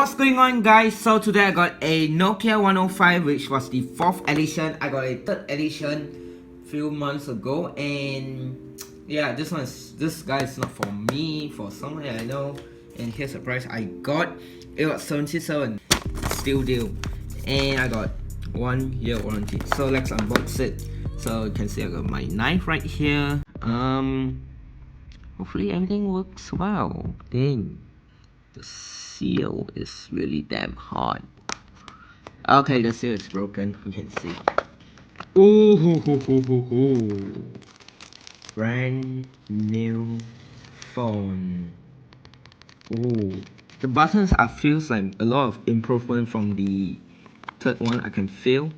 What's going on, guys? So today I got a Nokia 105, which was the 4th edition. I got a 3rd edition few months ago, and yeah, this guy is not for me, for someone I know. And here's the price I got. It was 77, still deal, and I got 1 year warranty. So let's unbox it. So you can see I got my knife right here. Hopefully everything works well. Dang, the seal is really damn hard. Okay, the seal is broken, you can see. Ooh, brand new phone. Ooh, the buttons I feels like a lot of improvement from the 3rd one. I can feel.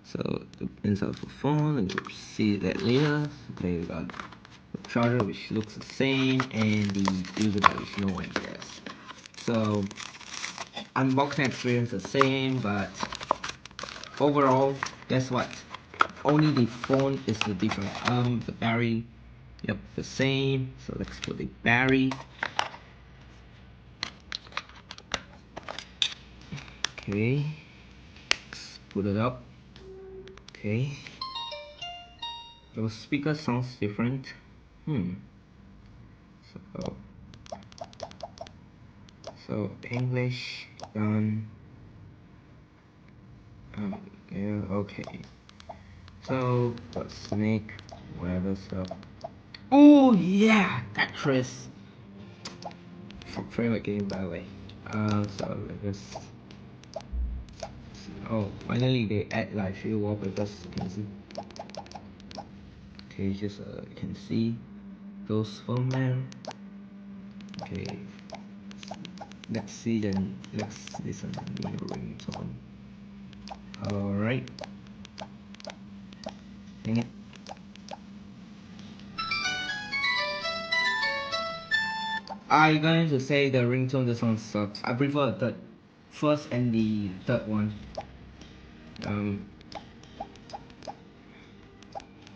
So the inside of the phone, and you'll see that later. Okay, we got the charger, which looks the same, and the user guide, which no one cares. So unboxing experience the same, but overall, guess what? Only the phone is the different. The battery, yep, the same. So let's put the battery. Okay, let's put it up. Okay, those speakers sounds different. So English done. Yeah, okay. So let's make whatever stuff. Oh yeah, Tetris. Favorite game, by the way. So let's. Oh, finally they add like few wallpapers. You can see. Okay, just you can see those phone man. Okay, let's see then. Let's listen to the ringtone. All right. Dang it. I'm going to say the ringtone, the song sucks. I prefer the first and the 3rd one.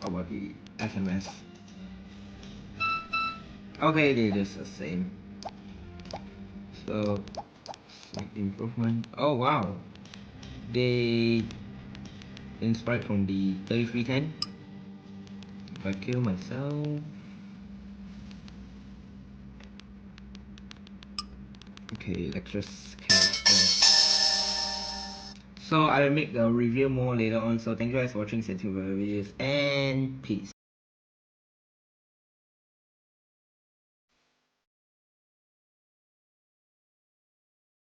How about the SMS? Okay, they're just the same. So, slight improvement. Oh wow, they inspired from the 3310. If I kill myself. Okay, let's just kill myself. So I'll make the review more later on. So thank you guys for watching, stay tuned for the videos, and peace.